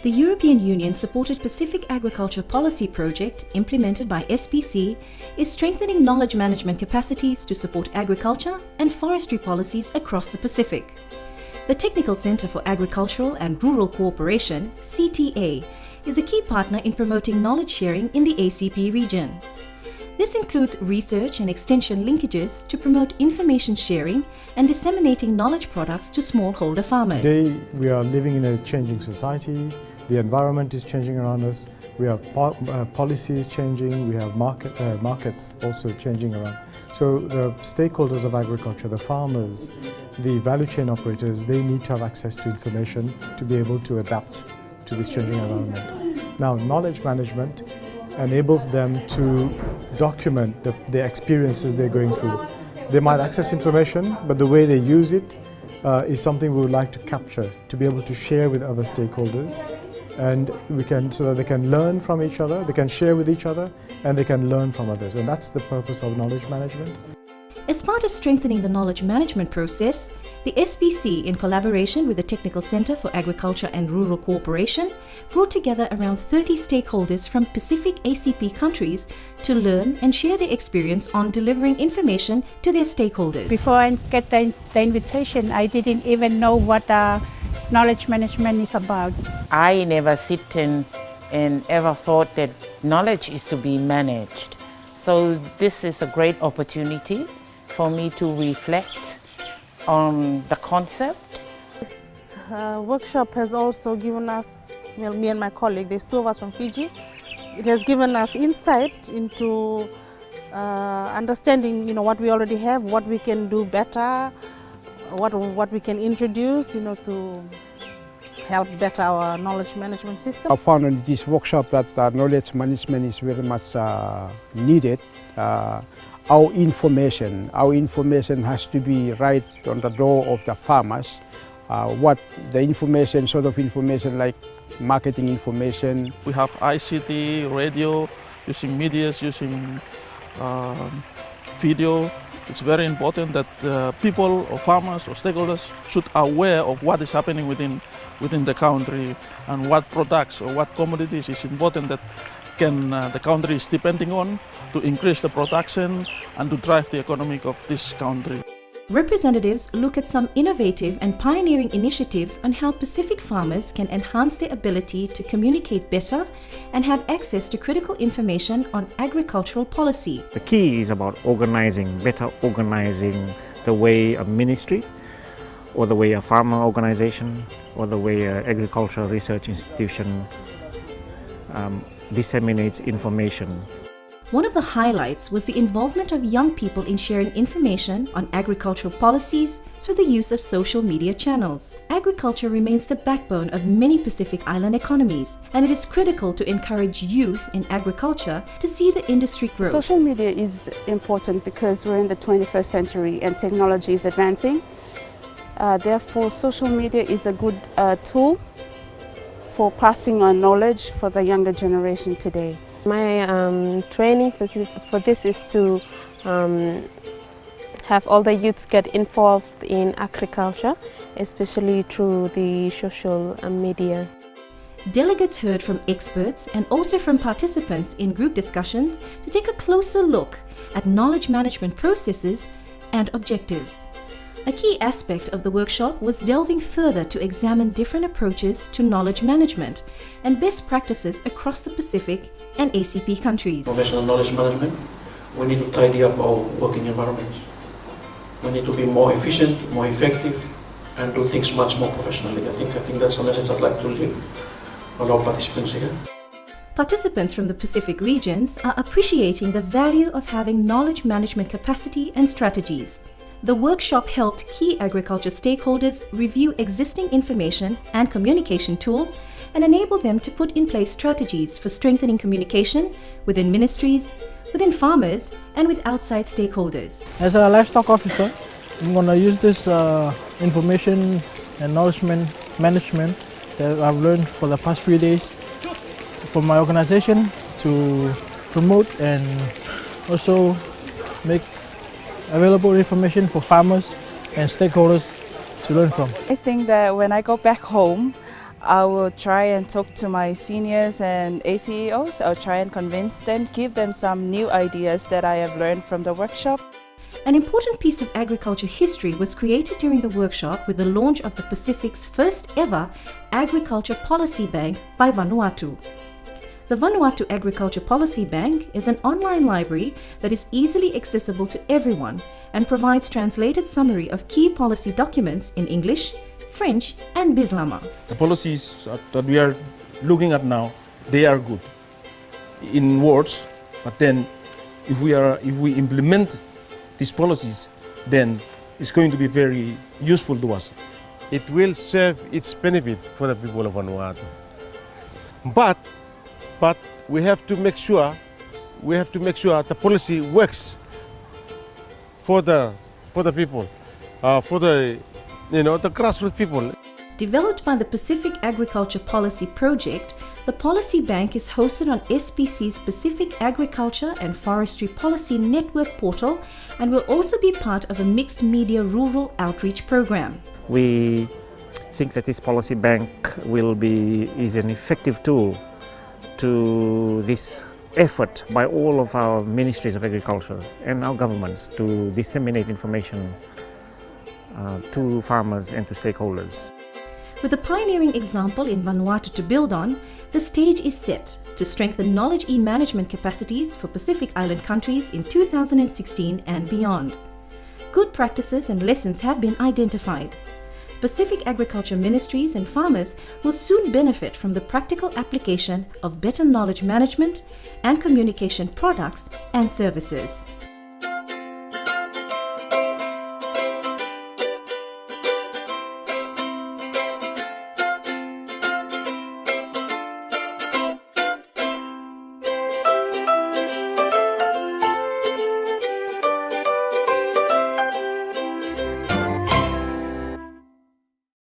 The European Union-supported Pacific Agriculture Policy Project, implemented by SPC, is strengthening knowledge management capacities to support agriculture and forestry policies across the Pacific. The Technical Center for Agricultural and Rural Cooperation, CTA, is a key partner in promoting knowledge sharing in the ACP region. This includes research and extension linkages to promote information sharing and disseminating knowledge products to smallholder farmers. Today we are living in a changing society, the environment is changing around us, we have policies changing, we have markets also changing around. So the stakeholders of agriculture, the farmers, the value chain operators, they need to have access to information to be able to adapt to this changing environment. Now, knowledge management enables them to document the experiences they're going through. They might access information, but the way they use it is something we would like to capture, to be able to share with other stakeholders, and so that they can learn from each other, they can share with each other, and they can learn from others. And that's the purpose of knowledge management. As part of strengthening the knowledge management process, the SPC, in collaboration with the Technical Center for Agriculture and Rural Cooperation, brought together around 30 stakeholders from Pacific ACP countries to learn and share their experience on delivering information to their stakeholders. Before I get the invitation, I didn't even know what knowledge management is about. I never sit and ever thought that knowledge is to be managed. So this is a great opportunity for me to reflect on the concept. This workshop has also given us, well, me and my colleague, there's two of us from Fiji, it has given us insight into understanding, what we already have, what we can do better, what we can introduce, to help better our knowledge management system. I found in this workshop that knowledge management is very much needed. Our information has to be right on the door of the farmers. What the information, sort of information like marketing information. We have ICT, radio, using medias, using video. It's very important that people or farmers or stakeholders should be aware of what is happening within the country and what products or what commodities is important that the country is depending on to increase the production and to drive the economy of this country. Representatives look at some innovative and pioneering initiatives on how Pacific farmers can enhance their ability to communicate better and have access to critical information on agricultural policy. The key is about better organizing the way a ministry or the way a farmer organization or the way an agricultural research institution disseminates information. One of the highlights was the involvement of young people in sharing information on agricultural policies through the use of social media channels. Agriculture remains the backbone of many Pacific Island economies, and it is critical to encourage youth in agriculture to see the industry grow. Social media is important because we're in the 21st century and technology is advancing. Therefore, social media is a good tool for passing on knowledge for the younger generation today. My training for this is to have all the youths get involved in agriculture, especially through the social media. Delegates heard from experts and also from participants in group discussions to take a closer look at knowledge management processes and objectives. A key aspect of the workshop was delving further to examine different approaches to knowledge management and best practices across the Pacific and ACP countries. Professional knowledge management, we need to tidy up our working environments. We need to be more efficient, more effective, and do things much more professionally. I think that's the message I'd like to leave all our participants here. Participants from the Pacific regions are appreciating the value of having knowledge management capacity and strategies. The workshop helped key agriculture stakeholders review existing information and communication tools and enable them to put in place strategies for strengthening communication within ministries, within farmers, and with outside stakeholders. As a livestock officer, I'm going to use this information and knowledge management that I've learned for the past few days for my organization to promote and also make available information for farmers and stakeholders to learn from. I think that when I go back home, I will try and talk to my seniors and ACEOs. I'll try and convince them, give them some new ideas that I have learned from the workshop. An important piece of agriculture history was created during the workshop with the launch of the Pacific's first ever Agriculture Policy Bank by Vanuatu. The Vanuatu Agriculture Policy Bank is an online library that is easily accessible to everyone and provides translated summary of key policy documents in English, French and Bislama. The policies that we are looking at now, they are good in words, but then if we implement these policies, then it's going to be very useful to us. It will serve its benefit for the people of Vanuatu. But we have to make sure the policy works for the people, for the grassroots people. Developed by the Pacific Agriculture Policy Project, the Policy Bank is hosted on SPC's Pacific Agriculture and Forestry Policy Network portal and will also be part of a mixed media rural outreach program. We think that this policy bank is an effective tool to this effort by all of our ministries of agriculture and our governments to disseminate information to farmers and to stakeholders. With a pioneering example in Vanuatu to build on, the stage is set to strengthen knowledge e-management capacities for Pacific Island countries in 2016 and beyond. Good practices and lessons have been identified. Pacific agriculture ministries and farmers will soon benefit from the practical application of better knowledge management and communication products and services.